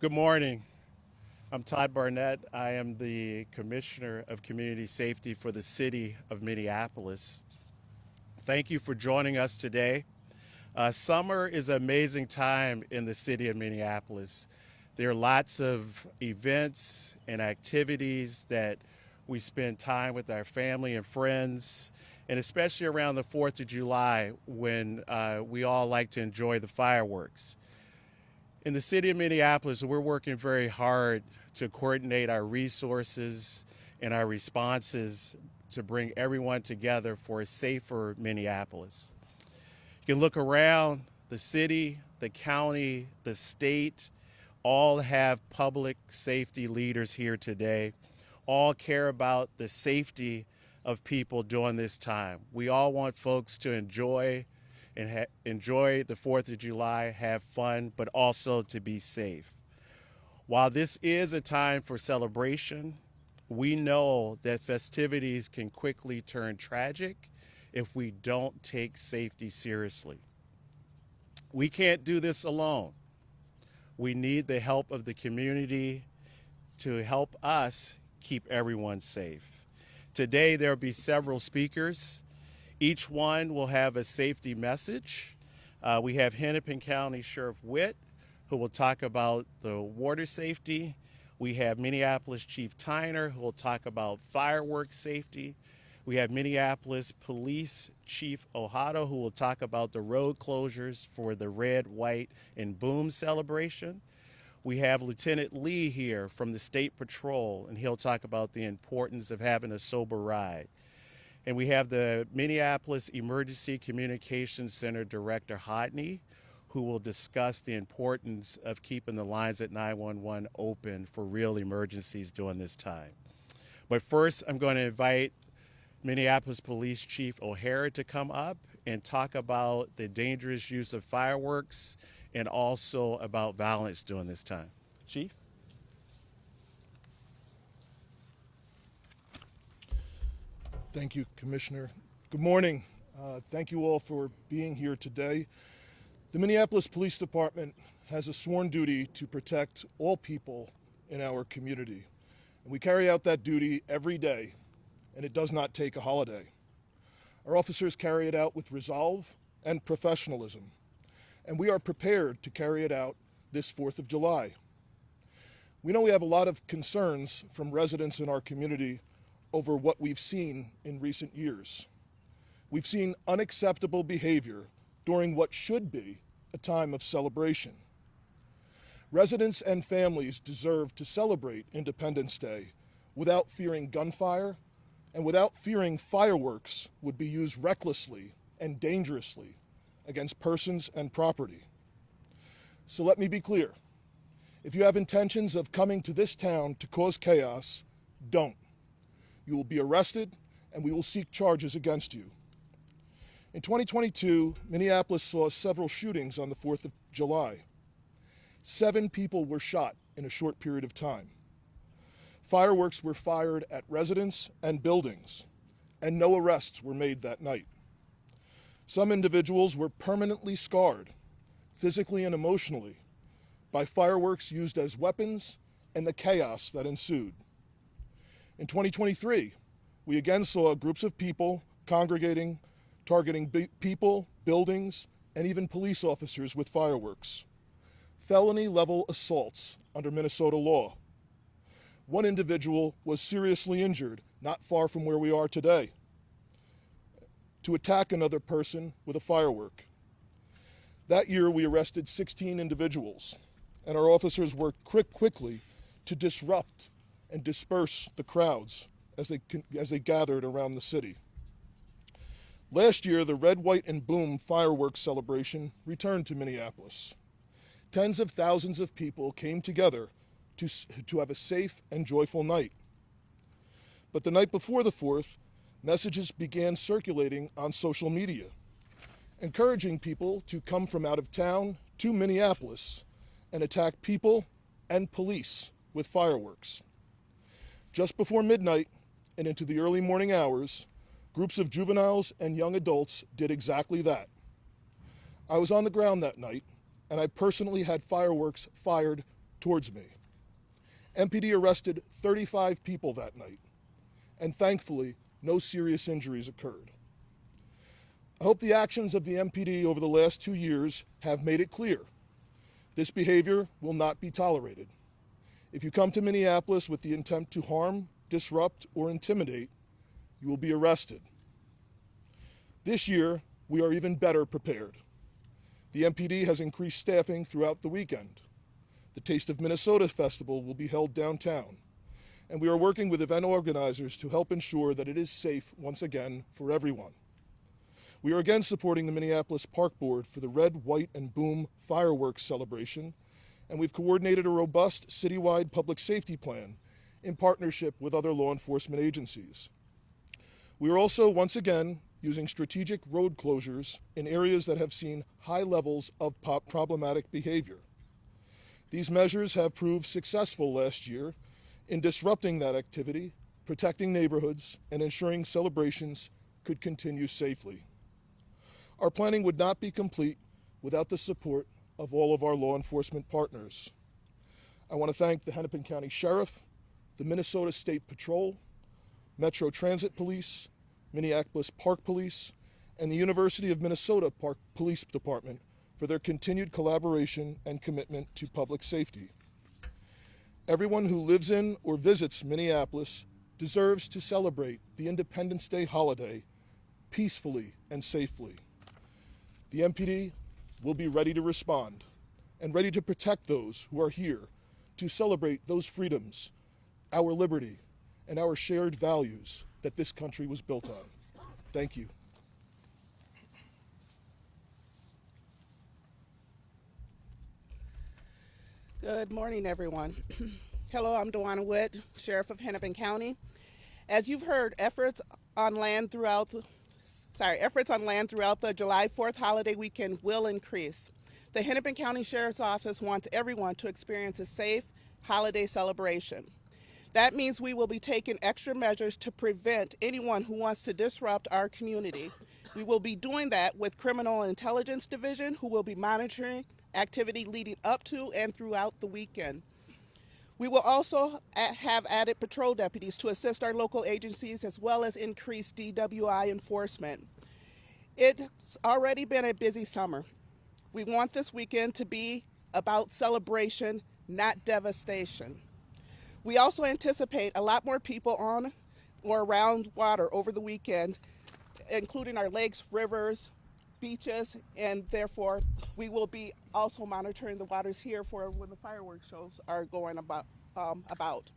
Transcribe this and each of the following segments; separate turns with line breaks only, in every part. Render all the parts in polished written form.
Good morning. I'm Todd Barnett. I am the Commissioner of Community Safety for the City of Minneapolis. Thank you for joining us today. Summer is an amazing time in the city of Minneapolis. There are lots of events and activities that we spend time with our family and friends, and especially around the 4th of July when we all like to enjoy the fireworks. In the city of Minneapolis, we're working very hard to coordinate our resources and our responses to bring everyone together for a safer Minneapolis. You can look around the city, the county, the state, all have public safety leaders here today, all care about the safety of people during this time. We all want folks to enjoy the 4th of July, have fun, but also to be safe. While this is a time for celebration, we know that festivities can quickly turn tragic if we don't take safety seriously. We can't do this alone. We need the help of the community to help us keep everyone safe. Today, there will be several speakers. Each one will have a safety message. We have Hennepin County Sheriff Wit, who will talk about the water safety. We have Minneapolis Chief Tyner, who will talk about fireworks safety. We have Minneapolis Police Chief Ojado, who will talk about the road closures for the red, white, and boom celebration. We have Lieutenant Lee here from the State Patrol, and he'll talk about the importance of having a sober ride. And we have the Minneapolis Emergency Communications Center Director Hodney, who will discuss the importance of keeping the lines at 911 open for real emergencies during this time. But first, I'm going to invite Minneapolis Police Chief O'Hara to come up and talk about the dangerous use of fireworks and also about violence during this time. Chief?
Thank you, Commissioner. Good morning. Thank you all for being here today. The Minneapolis Police Department has a sworn duty to protect all people in our community. And we carry out that duty every day, and it does not take a holiday. Our officers carry it out with resolve and professionalism, and we are prepared to carry it out this 4th of July. We know we have a lot of concerns from residents in our community over what we've seen in recent years. We've seen unacceptable behavior during what should be a time of celebration. Residents and families deserve to celebrate Independence Day without fearing gunfire and without fearing fireworks would be used recklessly and dangerously against persons and property. So let me be clear. If you have intentions of coming to this town to cause chaos, don't. You will be arrested, and we will seek charges against you. In 2022, Minneapolis saw several shootings on the 4th of July. 7 people were shot in a short period of time. Fireworks were fired at residents and buildings, and no arrests were made that night. Some individuals were permanently scarred, physically and emotionally, by fireworks used as weapons and the chaos that ensued. In 2023, we again saw groups of people congregating, targeting people, buildings, and even police officers with fireworks. Felony-level assaults under Minnesota law. One individual was seriously injured not far from where we are today to attack another person with a firework. That year, we arrested 16 individuals, and our officers worked quickly to disrupt and disperse the crowds as they gathered around the city. Last year, the red, white, and boom fireworks celebration returned to Minneapolis. Tens of thousands of people came together to have a safe and joyful night. But the night before the 4th, messages began circulating on social media, encouraging people to come from out of town to Minneapolis and attack people and police with fireworks. Just before midnight and into the early morning hours, groups of juveniles and young adults did exactly that. I was on the ground that night, and I personally had fireworks fired towards me. MPD arrested 35 people that night, and thankfully, no serious injuries occurred. I hope the actions of the MPD over the last 2 years have made it clear this behavior will not be tolerated. If you come to Minneapolis with the intent to harm, disrupt, or intimidate, you will be arrested. This year, we are even better prepared. The MPD has increased staffing throughout the weekend. The Taste of Minnesota Festival will be held downtown, and we are working with event organizers to help ensure that it is safe once again for everyone. We are again supporting the Minneapolis Park Board for the Red, White, and Boom fireworks celebration, and we've coordinated a robust citywide public safety plan in partnership with other law enforcement agencies. We are also, once again, using strategic road closures in areas that have seen high levels of problematic behavior. These measures have proved successful last year in disrupting that activity, protecting neighborhoods, and ensuring celebrations could continue safely. Our planning would not be complete without the support of all of our law enforcement partners. I want to thank the Hennepin County Sheriff, the Minnesota State Patrol, Metro Transit Police, Minneapolis Park Police, and the University of Minnesota Park Police Department for their continued collaboration and commitment to public safety. Everyone who lives in or visits Minneapolis deserves to celebrate the Independence Day holiday peacefully and safely. The MPD will be ready to respond and ready to protect those who are here to celebrate those freedoms, our liberty, and our shared values that this country was built on. Thank you.
Good morning, everyone. Hello, I'm Dana Wit, Sheriff of Hennepin County. As you've heard, efforts on land throughout the July 4th holiday weekend will increase. The Hennepin County Sheriff's Office wants everyone to experience a safe holiday celebration. That means we will be taking extra measures to prevent anyone who wants to disrupt our community. We will be doing that with Criminal Intelligence Division, who will be monitoring activity leading up to and throughout the weekend. We will also have added patrol deputies to assist our local agencies, as well as increase DWI enforcement. It's already been a busy summer. We want this weekend to be about celebration, not devastation. We also anticipate a lot more people on or around water over the weekend, including our lakes, rivers, beaches, and therefore we will be also monitoring the waters here for when the fireworks shows are going about.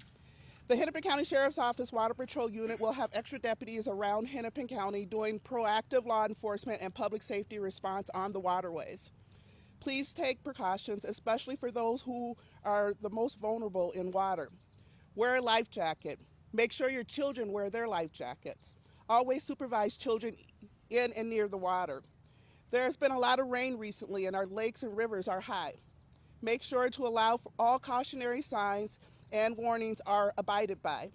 The Hennepin County Sheriff's Office Water Patrol Unit will have extra deputies around Hennepin County doing proactive law enforcement and public safety response on the waterways. Please take precautions, especially for those who are the most vulnerable in water. Wear a life jacket. Make sure your children wear their life jackets. Always supervise children in and near the water. There's been a lot of rain recently and our lakes and rivers are high. Make sure to allow for all cautionary signs and warnings are abided by.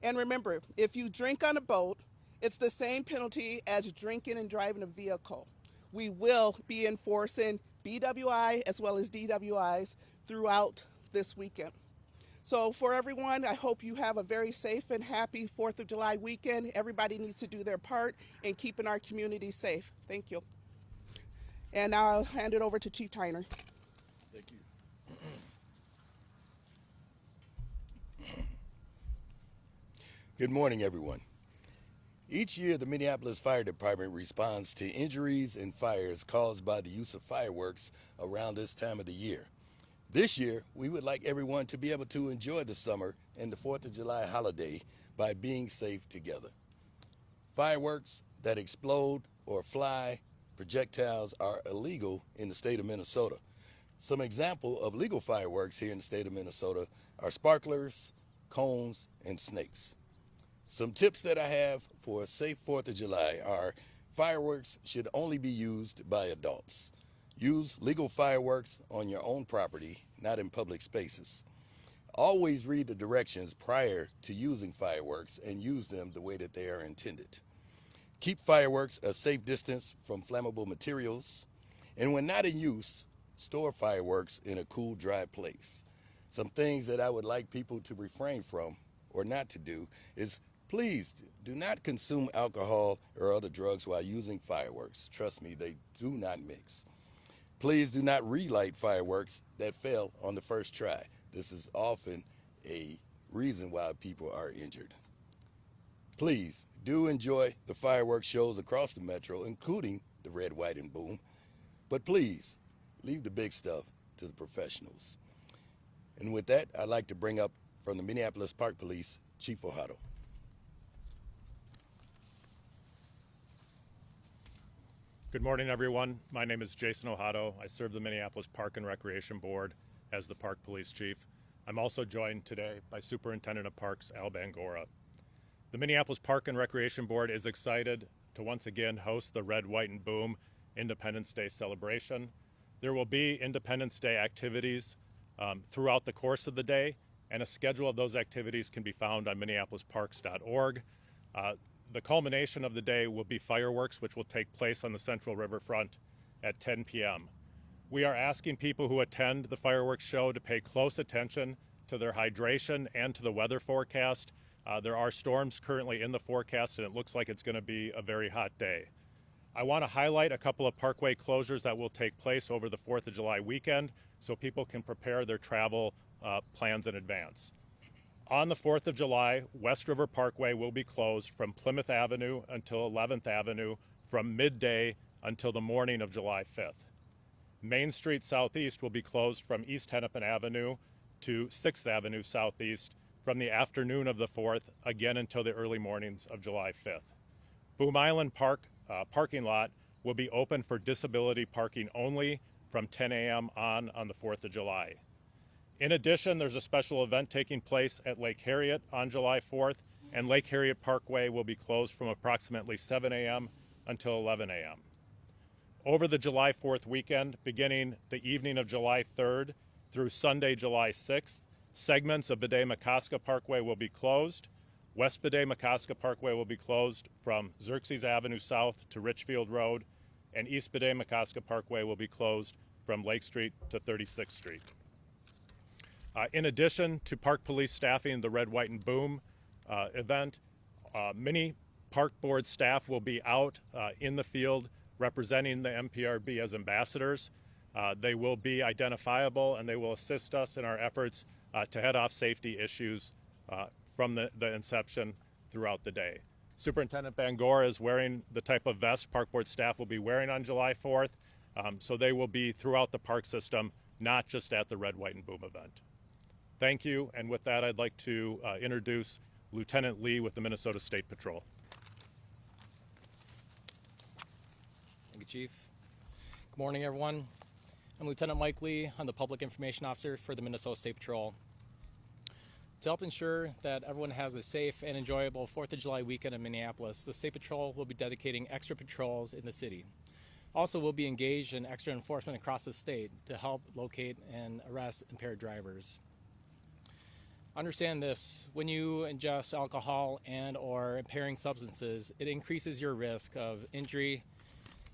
And remember, if you drink on a boat, it's the same penalty as drinking and driving a vehicle. We will be enforcing BWI as well as DWIs throughout this weekend. So for everyone, I hope you have a very safe and happy 4th of July weekend. Everybody needs to do their part in keeping our community safe. Thank you. And now I'll hand it over to Chief Tyner.
Thank you. Good morning, everyone. Each year, the Minneapolis Fire Department responds to injuries and fires caused by the use of fireworks around this time of the year. This year, we would like everyone to be able to enjoy the summer and the 4th of July holiday by being safe together. Fireworks that explode or fly projectiles are illegal in the state of Minnesota. Some example of legal fireworks here in the state of Minnesota are sparklers, cones, and snakes. Some tips that I have for a safe 4th of July are fireworks should only be used by adults. Use legal fireworks on your own property, not in public spaces. Always read the directions prior to using fireworks and use them the way that they are intended. Keep fireworks a safe distance from flammable materials. And when not in use, store fireworks in a cool, dry place. Some things that I would like people to refrain from or not to do is please do not consume alcohol or other drugs while using fireworks. Trust me, they do not mix. Please do not relight fireworks that fail on the first try. This is often a reason why people are injured. Please do enjoy the fireworks shows across the metro, including the red, white, and boom. But please, leave the big stuff to the professionals. And with that, I'd like to bring up from the Minneapolis Park Police, Chief Ojado.
Good morning, everyone. My name is Jason Ojado. I serve the Minneapolis Park and Recreation Board as the Park Police Chief. I'm also joined today by Superintendent of Parks, Al Bangora. The Minneapolis Park and Recreation Board is excited to once again host the Red, White, and Boom Independence Day celebration. There will be Independence Day activities throughout the course of the day, and a schedule of those activities can be found on minneapolisparks.org. The culmination of the day will be fireworks, which will take place on the Central Riverfront at 10 p.m. We are asking people who attend the fireworks show to pay close attention to their hydration and to the weather forecast. There are storms currently in the forecast, and it looks like it's going to be a very hot day. I want to highlight a couple of parkway closures that will take place over the 4th of July weekend so people can prepare their travel plans in advance. On the 4th of July, West River Parkway will be closed from Plymouth Avenue until 11th Avenue from midday until the morning of July 5th. Main Street Southeast will be closed from East Hennepin Avenue to 6th Avenue Southeast from the afternoon of the 4th, again until the early mornings of July 5th. Boom Island Park parking lot will be open for disability parking only from 10 a.m. on the 4th of July. In addition, there's a special event taking place at Lake Harriet on July 4th, and Lake Harriet Parkway will be closed from approximately 7 a.m. until 11 a.m. Over the July 4th weekend, beginning the evening of July 3rd through Sunday, July 6th, segments of Bidet-McCoska Parkway will be closed. West Bidet-McCoska Parkway will be closed from Xerxes Avenue South to Richfield Road, and East Bidet-McCoska Parkway will be closed from Lake Street to 36th Street. In addition to Park Police staffing the Red, White, and Boom event, many Park Board staff will be out in the field representing the MPRB as ambassadors. They will be identifiable, and they will assist us in our efforts to head off safety issues from the inception throughout the day. Superintendent Bangora is wearing the type of vest Park Board staff will be wearing on July 4th, so they will be throughout the park system, not just at the Red, White, and Boom event. Thank you, and with that, I'd like to introduce Lieutenant Lee with the Minnesota State Patrol.
Thank you, Chief. Good morning, everyone. I'm Lieutenant Mike Lee. I'm the Public Information Officer for the Minnesota State Patrol. To help ensure that everyone has a safe and enjoyable 4th of July weekend in Minneapolis, the State Patrol will be dedicating extra patrols in the city. Also, we'll be engaged in extra enforcement across the state to help locate and arrest impaired drivers. Understand this, when you ingest alcohol and or impairing substances, it increases your risk of injury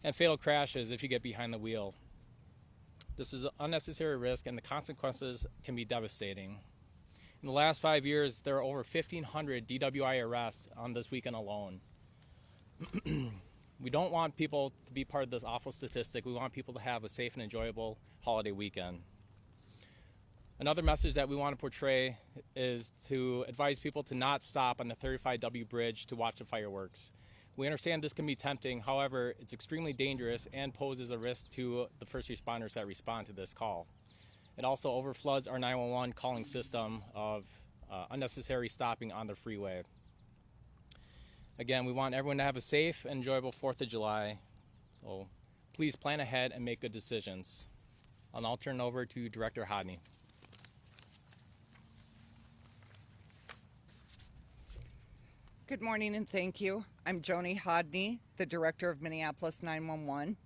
and fatal crashes if you get behind the wheel. This is an unnecessary risk, and the consequences can be devastating. In the last 5 years, there are over 1,500 DWI arrests on this weekend alone. We don't want people to be part of this awful statistic. We want people to have a safe and enjoyable holiday weekend. Another message that we want to portray is to advise people to not stop on the 35W bridge to watch the fireworks. We understand this can be tempting, however, it's extremely dangerous and poses a risk to the first responders that respond to this call. It also overfloods our 911 calling system of unnecessary stopping on the freeway. Again, we want everyone to have a safe and enjoyable 4th of July, so please plan ahead and make good decisions. I'll now turn it over to Director Hodney.
Good morning and thank you. I'm Joni Hodney, the Director of Minneapolis 911.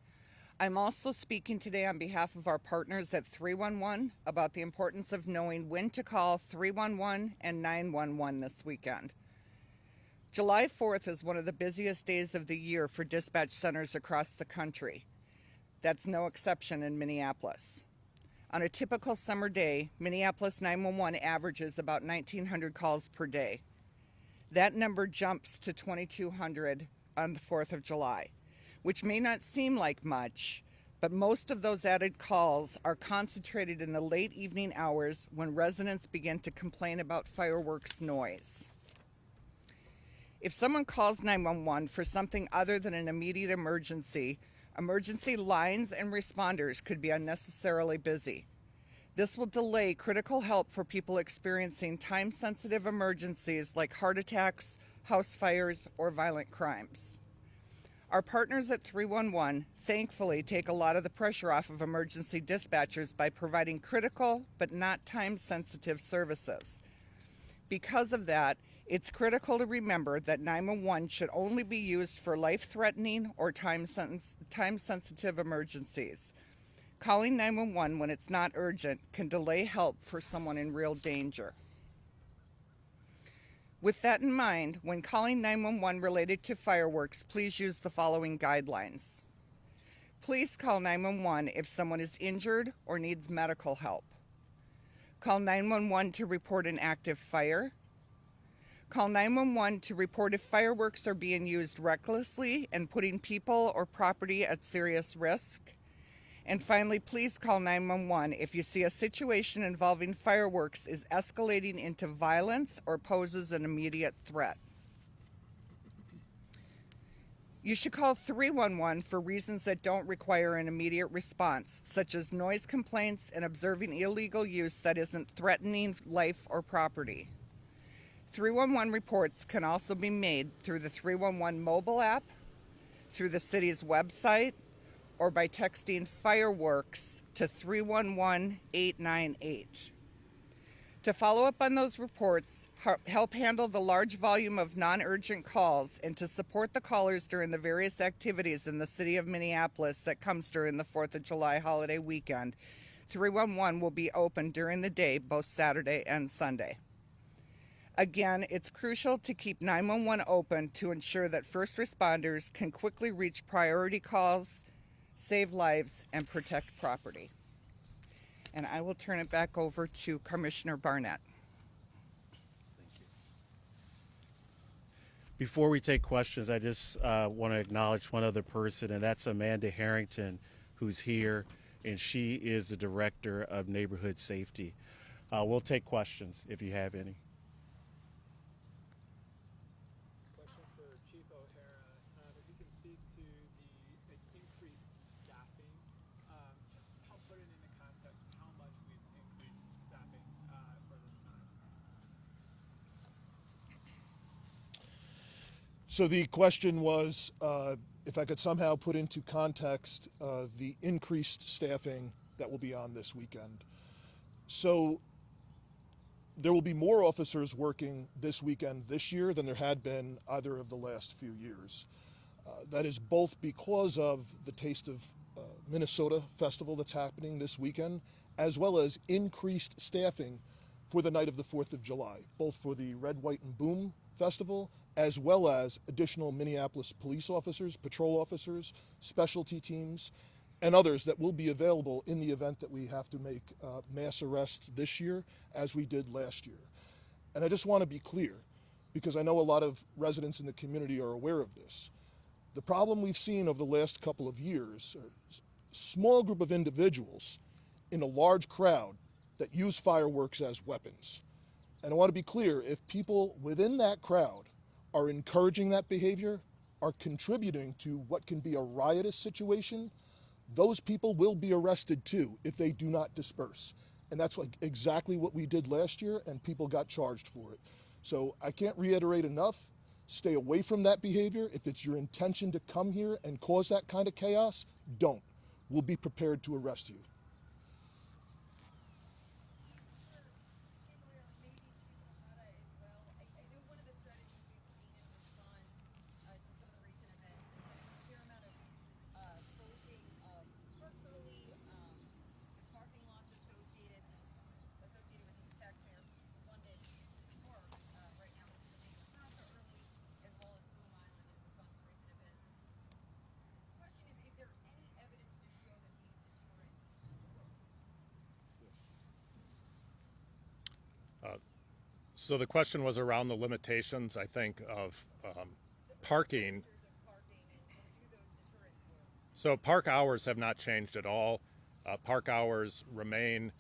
I'm also speaking today on behalf of our partners at 311 about the importance of knowing when to call 311 and 911 this weekend. July 4th is one of the busiest days of the year for dispatch centers across the country. That's no exception in Minneapolis. On a typical summer day, Minneapolis 911 averages about 1,900 calls per day. That number jumps to 2,200 on the 4th of July, which may not seem like much, but most of those added calls are concentrated in the late evening hours when residents begin to complain about fireworks noise. If someone calls 911 for something other than an immediate emergency, emergency lines and responders could be unnecessarily busy. This will delay critical help for people experiencing time-sensitive emergencies like heart attacks, house fires, or violent crimes. Our partners at 311 thankfully take a lot of the pressure off of emergency dispatchers by providing critical but not time-sensitive services. Because of that, it's critical to remember that 911 should only be used for life-threatening or time-sensitive emergencies. Calling 911 when it's not urgent can delay help for someone in real danger. With that in mind, when calling 911 related to fireworks, please use the following guidelines. Please call 911 if someone is injured or needs medical help. Call 911 to report an active fire. Call 911 to report if fireworks are being used recklessly and putting people or property at serious risk. And finally, please call 911 if you see a situation involving fireworks is escalating into violence or poses an immediate threat. You should call 311 for reasons that don't require an immediate response, such as noise complaints and observing illegal use that isn't threatening life or property. 311 reports can also be made through the 311 mobile app, through the city's website, or by texting fireworks to 311-898. To follow up on those reports, help handle the large volume of non-urgent calls, and to support the callers during the various activities in the city of Minneapolis that comes during the 4th of July holiday weekend, 311 will be open during the day, both Saturday and Sunday. Again, it's crucial to keep 911 open to ensure that first responders can quickly reach priority calls, save lives, and protect property. And I will turn it back over to Commissioner Barnett.
Thank you. Before we take questions, I just want to acknowledge one other person, and that's Amanda Harrington, who's here, and she is the Director of Neighborhood Safety. We'll take questions if you have any.
So the question was, if I could somehow put into context the increased staffing that will be on this weekend. So there will be more officers working this weekend this year than there had been either of the last few years. That is both because of the Taste of Minnesota festival that's happening this weekend, as well as increased staffing for the night of the 4th of July, both for the Red, White, and Boom festival, as well as additional Minneapolis police officers, patrol officers, specialty teams, and others that will be available in the event that we have to make mass arrests this year, as we did last year. And I just want to be clear, because I know a lot of residents in the community are aware of this. The problem we've seen over the last couple of years are a small group of individuals in a large crowd that use fireworks as weapons. And I want to be clear, if people within that crowd are encouraging that behavior, are contributing to what can be a riotous situation, those people will be arrested too if they do not disperse. And that's exactly what we did last year, and people got charged for it. So I can't reiterate enough, stay away from that behavior. If it's your intention to come here and cause that kind of chaos, don't. We'll be prepared to arrest you.
So the question was around the limitations, I think, of parking. So park hours have not changed at all. Park hours remain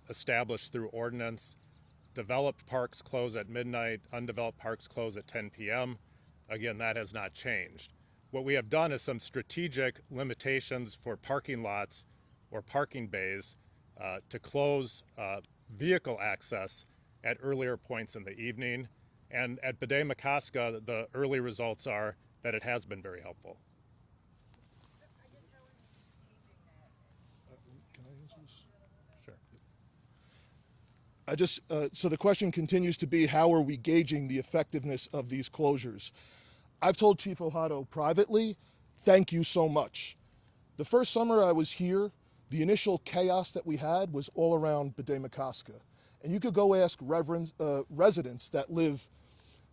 established through ordinance. Developed parks close at midnight, undeveloped parks close at 10 p.m. Again, that has not changed. What we have done is some strategic limitations for parking lots or parking bays to close vehicle access at earlier points in the evening. And at Bede-Makaska, the early results are that it has been very helpful.
Can I answer this?
Sure.
So the question continues to be, how are we gauging the effectiveness of these closures? I've told Chief Ohado privately, thank you so much. The first summer I was here, the initial chaos that we had was all around Bede-Makaska. And you could go ask residents that live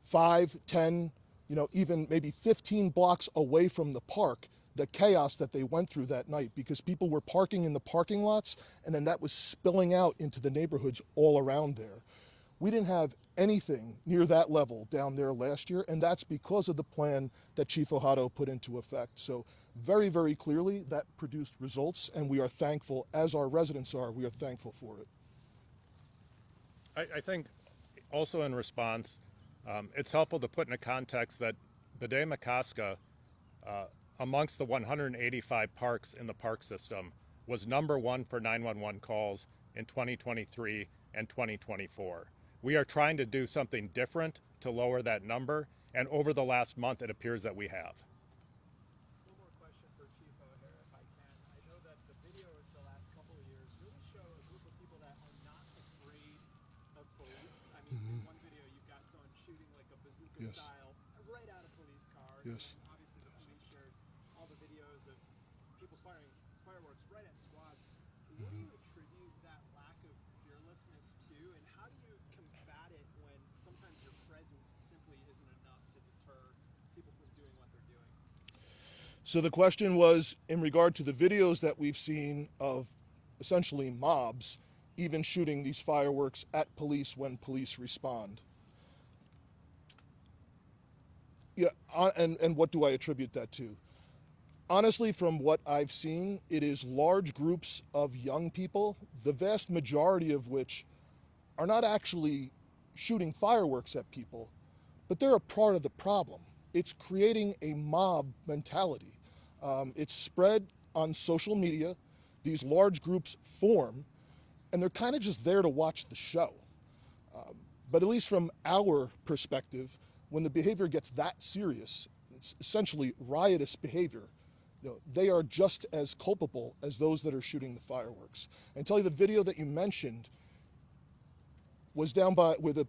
5, 10, even maybe 15 blocks away from the park, the chaos that they went through that night, because people were parking in the parking lots and then that was spilling out into the neighborhoods all around there. We didn't have anything near that level down there last year, and that's because of the plan that Chief Ohado put into effect. So very, very clearly that produced results, and we are thankful, as our residents are, we are thankful for it.
I think also in response, it's helpful to put into context that Bede-Makaska, amongst the 185 parks in the park system, was #1 for 911 calls in 2023 and 2024. We are trying to do something different to lower that number, and over the last month it appears that we have.
One more question for Chief O'Hara, if I can. I know that the videos the last couple of years really show a group of people that are not afraid of police. I mean, in one video you've got someone shooting like a bazooka style right out of police cars.
Yes.
And obviously the police shared all the videos of people firing fireworks right at squads. What do you attribute that lack of fearlessness to, and how do you combat it when sometimes your presence simply isn't enough to deter people from doing what they're doing?
So the question was in regard to the videos that we've seen of essentially mobs even shooting these fireworks at police when police respond. Yeah, and what do I attribute that to? Honestly, from what I've seen, it is large groups of young people, the vast majority of which are not actually shooting fireworks at people, but they're a part of the problem. It's creating a mob mentality. It's spread on social media. These large groups form, and they're kind of just there to watch the show. But at least from our perspective, when the behavior gets that serious, it's essentially riotous behavior, they are just as culpable as those that are shooting the fireworks. And tell you, the video that you mentioned was down by where the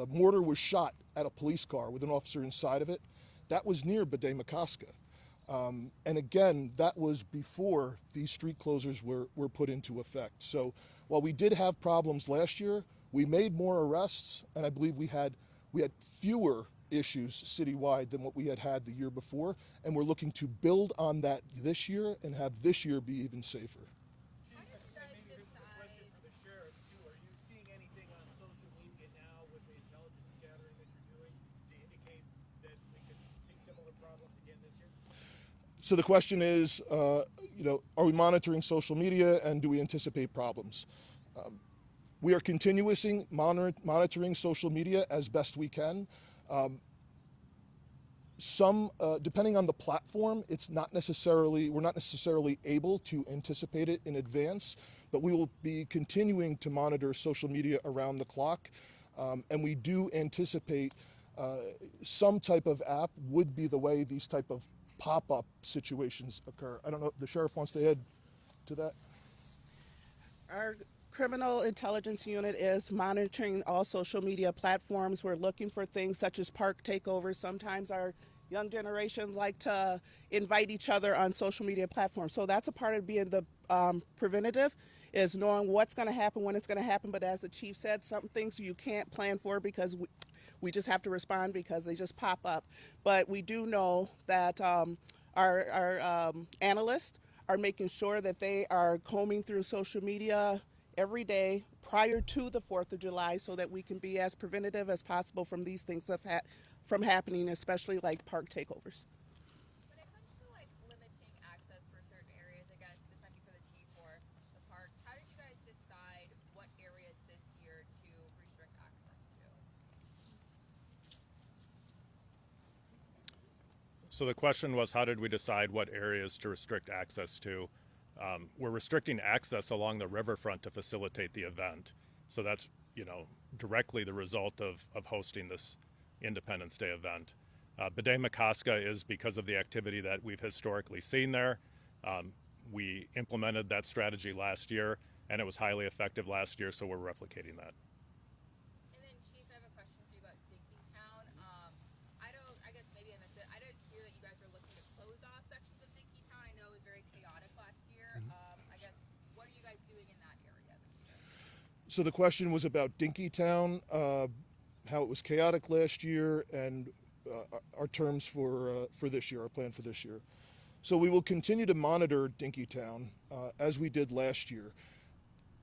mortar was shot at a police car with an officer inside of it. That was near Bede-Makaska. And again, that was before these street closures were put into effect. So while we did have problems last year, we made more arrests, and I believe we had fewer issues citywide than what we had the year before, and we're looking to build on that this year and have this year be even safer.
Maybe this is a question for the sheriff too. Are you seeing anything on social media now with the intelligence gathering that you're doing to indicate that we could see similar problems again this year?
So the question is, are we monitoring social media, and do we anticipate problems? We are continuously monitoring social media as best we can. Depending on the platform, we're not necessarily able to anticipate it in advance, but we will be continuing to monitor social media around the clock. And we do anticipate some type of app would be the way these type of pop-up situations occur. I don't know if the sheriff wants to add to that.
Our criminal intelligence unit is monitoring all social media platforms. We're looking for things such as park takeovers. Sometimes our young generation like to invite each other on social media platforms. So that's a part of being the preventative, is knowing what's going to happen, when it's going to happen. But as the chief said, some things you can't plan for because we just have to respond because they just pop up. But we do know that our analysts are making sure that they are combing through social media every day, prior to the 4th of July so that we can be as preventative as possible from these things from happening, especially like park takeovers.
When it comes to like limiting access for certain areas, I guess this might be for the chief or the park, how did you guys decide what areas this year to restrict access to?
So the question was, how did we decide what areas to restrict access to? We're restricting access along the riverfront to facilitate the event. So that's, directly the result of hosting this Independence Day event. B'day Makaska is because of the activity that we've historically seen there. We implemented that strategy last year, and it was highly effective last year, so we're replicating that.
And then, Chief, I have a question for you about Dinky Town. I guess maybe I missed it. I didn't hear that you guys are looking to close off sections of Dinky Town. I know it was very chaotic last year. I guess, what are you guys doing in that area this year?
So the question was about Dinky Town, how it was chaotic last year, and our terms for this year, our plan for this year. So we will continue to monitor Dinky Town as we did last year.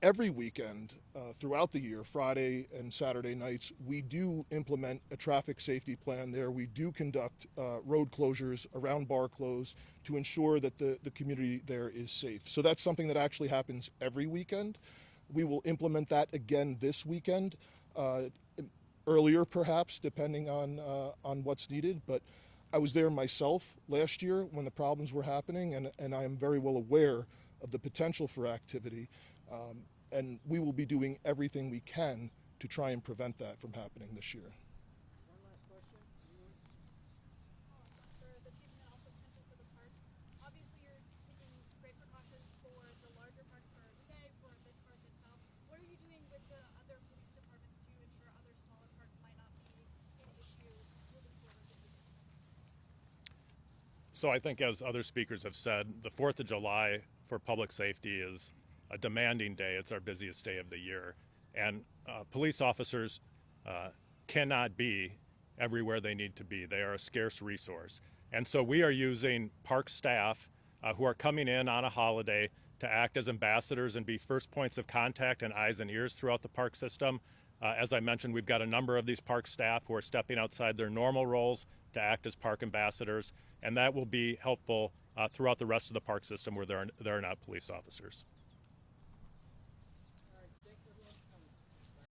Every weekend throughout the year, Friday and Saturday nights, we do implement a traffic safety plan there. We do conduct road closures around bar close to ensure that the community there is safe. So that's something that actually happens every weekend. We will implement that again this weekend, earlier perhaps, depending on what's needed. But I was there myself last year when the problems were happening, and I am very well aware of the potential for activity. And we will be doing everything we can to try and prevent that from happening this year.
One last question.
For the chief and also potentially for the park. Obviously, you're taking great precautions for the larger parks for today, for this park itself. What are you doing with the other police departments to ensure other smaller parks might not be an issue moving forward?
So I think, as other speakers have said, the 4th of July for public safety is a demanding day. It's our busiest day of the year. And police officers cannot be everywhere they need to be. They are a scarce resource. And so we are using park staff who are coming in on a holiday to act as ambassadors and be first points of contact and eyes and ears throughout the park system. As I mentioned, we've got a number of these park staff who are stepping outside their normal roles to act as park ambassadors, and that will be helpful throughout the rest of the park system where there are not police officers.